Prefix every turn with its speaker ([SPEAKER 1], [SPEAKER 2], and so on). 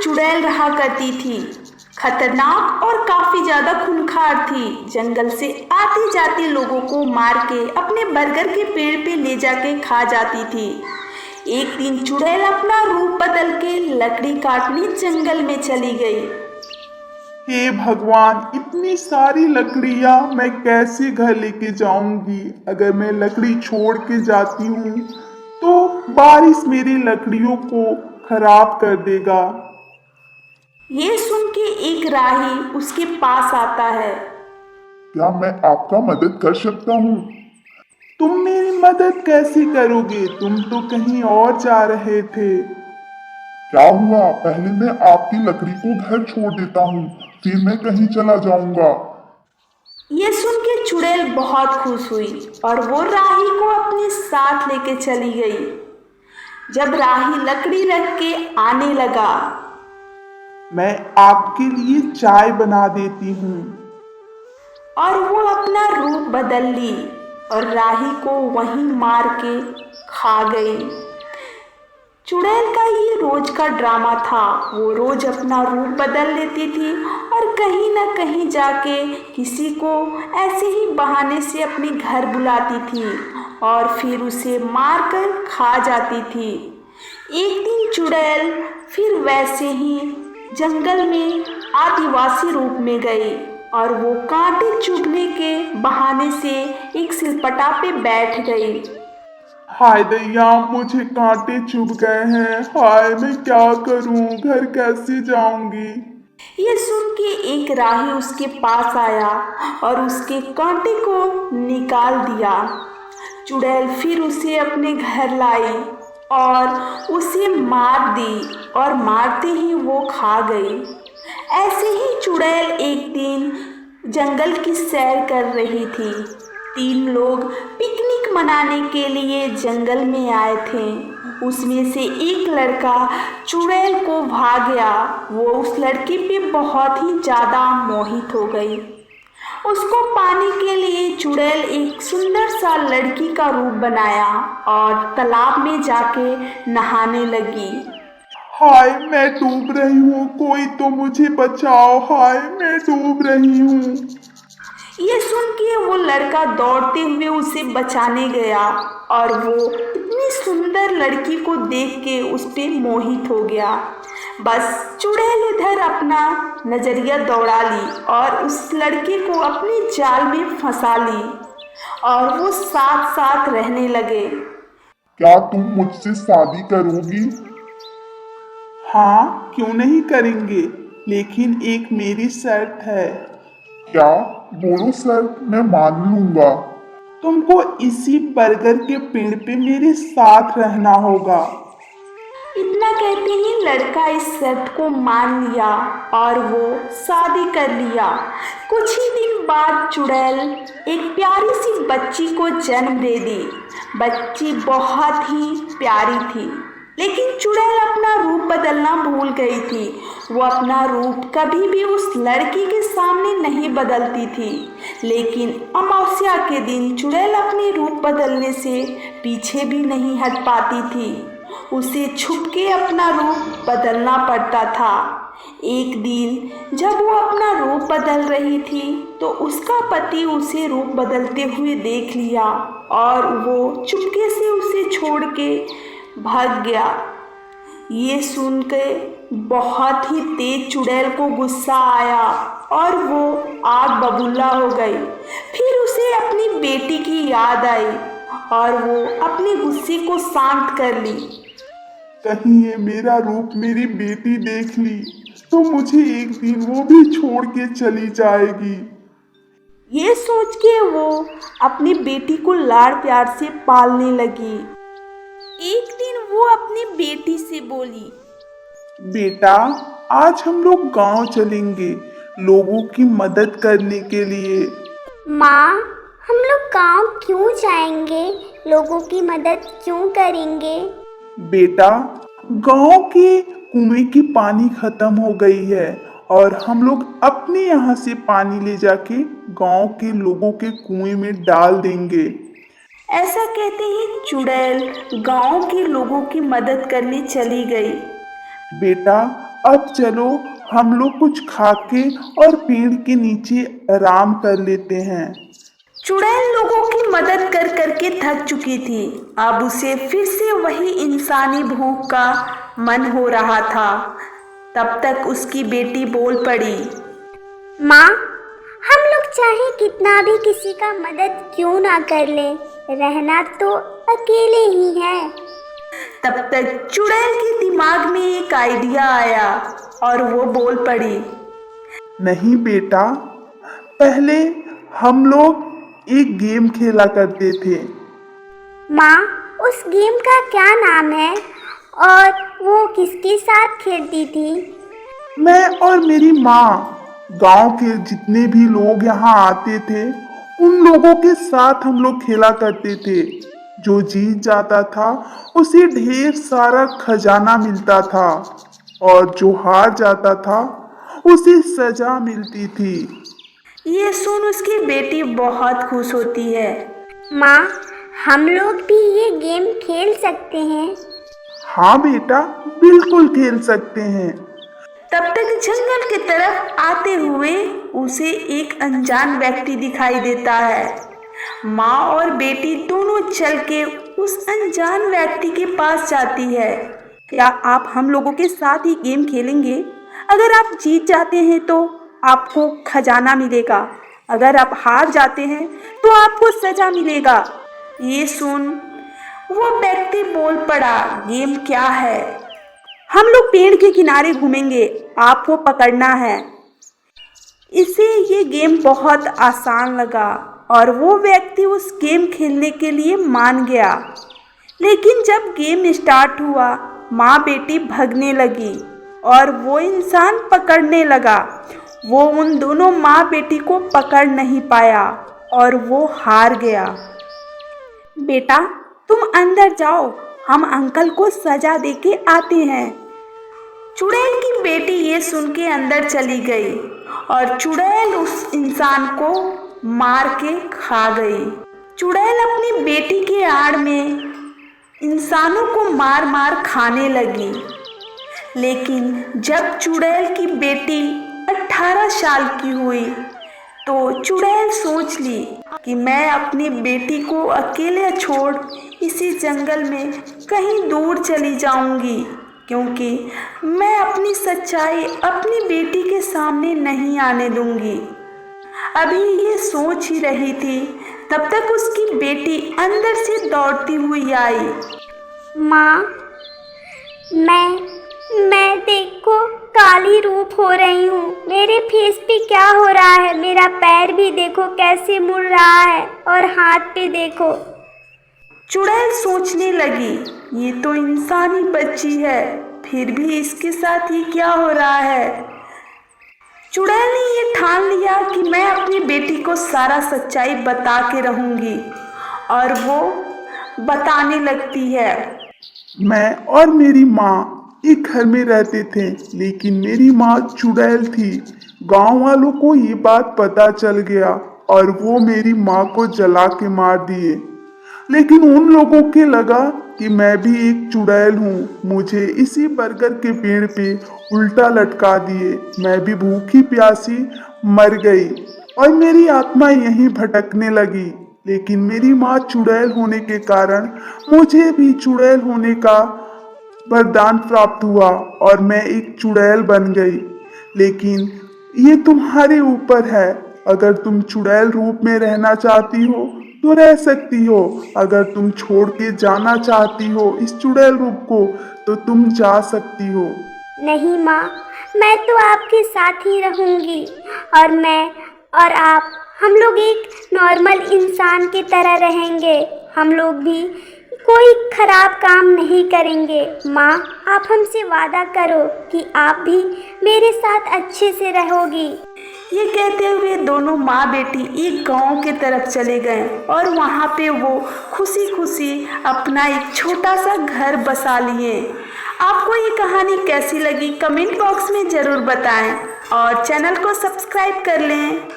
[SPEAKER 1] चुड़ैल रहा करती थी। खतरनाक और काफी ज्यादा खूंखार थी। जंगल से आते जाते लोगों को मार के अपने बरगद के पेड़ पे ले जाके खा जाती थी। एक दिन चुड़ैल अपना रूप बदल के लकड़ी काटने जंगल में चली गई।
[SPEAKER 2] हे भगवान, इतनी सारी लकड़ियां मैं कैसे घर लेके जाऊंगी। अगर मैं लकड़ी छोड़ के जाती हूँ तो बारिश मेरी लकड़ियों को खराब कर देगा।
[SPEAKER 1] ये सुन के एक राही उसके पास आता है।
[SPEAKER 3] क्या मैं आपका मदद कर सकता हूँ?
[SPEAKER 2] तुम मेरी मदद कैसे करोगे? तुम तो कहीं और जा रहे थे।
[SPEAKER 3] क्या हुआ? पहले मैं आपकी लकड़ी को घर छोड़ देता हूँ, फिर मैं कहीं चला जाऊंगा।
[SPEAKER 1] ये सुन के चुड़ैल बहुत खुश हुई और वो राही को अपने साथ लेके चली गई। जब राही लकड़ी रख के आने लगा,
[SPEAKER 2] मैं आपके लिए चाय बना देती हूँ।
[SPEAKER 1] और वो अपना रूप बदल ली और राही को वहीं मार के खा गई। चुड़ैल का ये रोज का ड्रामा था। वो रोज अपना रूप बदल लेती थी और कहीं ना कहीं जाके किसी को ऐसे ही बहाने से अपने घर बुलाती थी और फिर उसे मारकर खा जाती थी। एक दिन चुड़ैल फिर वैसे ही जंगल में आदिवासी रूप में गई और वो कांटे चुभने के बहाने से एक सिलपटा पे बैठ गई।
[SPEAKER 2] हाय दैया, मुझे कांटे चुभ गए हैं। हाय, मैं क्या करूं? घर कैसे जाऊंगी?
[SPEAKER 1] ये सुन के एक राही उसके पास आया और उसके कांटे को निकाल दिया। चुड़ैल फिर उसे अपने घर लाई और उसे मार दी और मारते ही वो खा गई। ऐसे ही चुड़ैल एक दिन जंगल की सैर कर रही थी। तीन लोग पिकनिक मनाने के लिए जंगल में आए थे। उसमें से एक लड़का चुड़ैल को भाग गया। वो उस लड़की पे बहुत ही ज्यादा मोहित हो गई। उसको पाने के लिए चुड़ैल एक सुंदर सा लड़की का रूप बनाया और तालाब में जाके नहाने लगी।
[SPEAKER 2] हाय, मैं डूब रही हूँ, कोई तो मुझे बचाओ। हाय, मैं डूब रही हूँ।
[SPEAKER 1] ये सुन के वो लड़का दौड़ते हुए उसे बचाने गया और वो इतनी सुंदर लड़की को देख के उस पे मोहित हो गया। बस चुड़ैल इधर अपना नजरिया दौड़ा ली और उस लड़के को अपने जाल में फंसा ली और वो साथ साथ रहने लगे।
[SPEAKER 3] क्या तुम मुझसे शादी करोगी?
[SPEAKER 2] हाँ, क्यों नहीं करेंगे, लेकिन एक मेरी शर्त है।
[SPEAKER 3] क्या? बोलो सर, मैं मान लूंगा।
[SPEAKER 2] तुमको इसी बरगद के पेड़ पे मेरे साथ रहना होगा।
[SPEAKER 1] इतना कहते ही लड़का इस शर्त को मान लिया और वो शादी कर लिया। कुछ ही दिन बाद चुड़ैल एक प्यारी सी बच्ची को जन्म दे दी। बच्ची बहुत ही प्यारी थी, लेकिन चुड़ैल अपना रूप बदलना भूल गई थी। वो अपना रूप कभी भी उस लड़की के सामने नहीं बदलती थी, लेकिन अमावस्या के दिन चुड़ैल अपने रूप बदलने से पीछे भी नहीं हट पाती थी। उसे छुप के अपना रूप बदलना पड़ता था। एक दिन जब वो अपना रूप बदल रही थी तो उसका पति उसे रूप बदलते हुए देख लिया और वो चुपके से उसे छोड़ के भाग गया। ये सुन के बहुत ही तेज चुड़ैल को गुस्सा आया और वो आग बबूला हो गई। फिर उसे अपनी बेटी की याद आई और वो अपने गुस्से को शांत कर ली।
[SPEAKER 2] कहीं ये मेरा रूप मेरी बेटी देख ली तो मुझे एक दिन वो भी छोड़ के चली जाएगी।
[SPEAKER 1] ये सोच के वो अपनी बेटी को लाड़ प्यार से पालने लगी। एक दिन वो अपनी बेटी से बोली,
[SPEAKER 2] बेटा, आज हम लोग गांव चलेंगे लोगों की मदद करने के लिए।
[SPEAKER 4] माँ, हम लोग गांव क्यों जाएंगे? लोगों की मदद क्यों करेंगे?
[SPEAKER 2] बेटा, गांव के कुएं की पानी खत्म हो गई है और हम लोग अपने यहाँ से पानी ले जाके गांव के लोगों के कुएं में डाल देंगे।
[SPEAKER 1] ऐसा कहते ही चुड़ैल गांव के लोगों की मदद करने चली गई।
[SPEAKER 2] बेटा, अब चलो हम लोग कुछ खा के और पेड़ के नीचे आराम कर लेते हैं।
[SPEAKER 1] चुड़ैल लोगों की मदद कर करके थक चुकी थी। अब उसे फिर से वही इंसानी भूख का मन हो रहा था। तब तक उसकी बेटी बोल पड़ी,
[SPEAKER 4] माँ, हम लोग चाहे कितना भी किसी का मदद क्यों ना कर ले, रहना तो अकेले ही है।
[SPEAKER 1] तब तक चुड़ैल के दिमाग में एक आइडिया आया और वो बोल पड़ी,
[SPEAKER 2] नहीं बेटा, पहले हम लोग एक गेम खेला करते थे।
[SPEAKER 4] माँ, उस गेम का क्या नाम है और वो किसके साथ खेलती थी?
[SPEAKER 2] मैं और मेरी माँ गांव के जितने भी लोग यहाँ आते थे उन लोगों के साथ हम लोग खेला करते थे। जो जीत जाता था उसे ढेर सारा खजाना मिलता था और जो हार जाता था उसे सजा मिलती थी।
[SPEAKER 1] ये सुन उसकी बेटी बहुत खुश होती है।
[SPEAKER 4] माँ, हम लोग भी ये गेम खेल सकते हैं?
[SPEAKER 2] हाँ बेटा, बिल्कुल खेल सकते हैं।
[SPEAKER 1] तब तक जंगल की तरफ आते हुए उसे एक अनजान व्यक्ति दिखाई देता है। माँ और बेटी दोनों चल के उस अनजान व्यक्ति के पास जाती है। क्या आप हम लोगों के साथ ही गेम खेलेंगे? अगर आप जीत जाते हैं तो आपको खजाना मिलेगा, अगर आप हार जाते हैं तो आपको सजा मिलेगा। ये सुन वो व्यक्ति बोल पड़ा, गेम क्या है? हम लोग पेड़ के किनारे घूमेंगे, आपको पकड़ना है। इसे ये गेम बहुत आसान लगा और वो व्यक्ति उस गेम खेलने के लिए मान गया। लेकिन जब गेम स्टार्ट हुआ, माँ बेटी भागने लगी और वो इंसान पकड़ने लगा। वो उन दोनों माँ बेटी को पकड़ नहीं पाया और वो हार गया। बेटा, तुम अंदर जाओ, हम अंकल को सजा देके आते हैं। चुड़ैल की बेटी ये सुन के अंदर चली गई और चुड़ैल उस इंसान को मार के खा गई। चुड़ैल अपनी बेटी के आड़ में इंसानों को मार मार खाने लगी। लेकिन जब चुड़ैल की बेटी 18 साल की हुई तो चुड़ैल सोच ली कि मैं अपनी बेटी को अकेले छोड़ इसी जंगल में कहीं दूर चली जाऊंगी, क्योंकि मैं अपनी सच्चाई अपनी बेटी के सामने नहीं आने दूंगी। अभी ये सोच ही रही थी, तब तक उसकी बेटी अंदर से दौड़ती हुई आई।
[SPEAKER 4] माँ, मैं देखो काली रूप हो रही हूँ। मेरे फेस पे क्या हो रहा है? मेरा पैर भी देखो कैसे मुड़ रहा है और हाथ पे देखो।
[SPEAKER 1] चुड़ैल सोचने लगी, ये तो इंसानी बच्ची है, फिर भी इसके साथ ये क्या हो रहा है। चुड़ैल ने ये ठान लिया कि मैं अपनी बेटी को सारा सच्चाई बता के रहूंगी और वो बताने लगती है।
[SPEAKER 2] मैं और मेरी माँ एक घर में रहते थे, लेकिन मेरी माँ चुड़ैल थी। गांव वालों को ये बात पता चल गया और वो मेरी माँ को जला के मार दिए। लेकिन उन लोगों के लगा कि मैं भी एक चुड़ैल हूँ। मुझे इसी बरगद के पेड़ पे उल्टा लटका दिए। मैं भी भूखी प्यासी मर गई और मेरी आत्मा यहीं भटकने लगी। लेकिन मेरी माँ चुड़ैल होने के कारण मुझे भी चुड़ैल होने का वरदान प्राप्त हुआ और मैं एक चुड़ैल बन गई। लेकिन ये तुम्हारे ऊपर है, अगर तुम चुड़ैल रूप में रहना चाहती हो तो रह सकती हो, अगर तुम छोड़ के जाना चाहती हो इस चुड़ैल रूप को तो तुम जा सकती हो।
[SPEAKER 4] नहीं माँ, मैं तो आपके साथ ही रहूँगी और मैं और आप, हम लोग एक नॉर्मल इंसान की तरह रहेंगे। हम लोग भी कोई खराब काम नहीं करेंगे। माँ, आप हमसे वादा करो कि आप भी मेरे साथ अच्छे से रहोगी।
[SPEAKER 1] ये कहते हुए दोनों माँ बेटी एक गांव के तरफ चले गए और वहाँ पे वो खुशी खुशी अपना एक छोटा सा घर बसा लिए। आपको ये कहानी कैसी लगी कमेंट बॉक्स में ज़रूर बताएं और चैनल को सब्सक्राइब कर लें।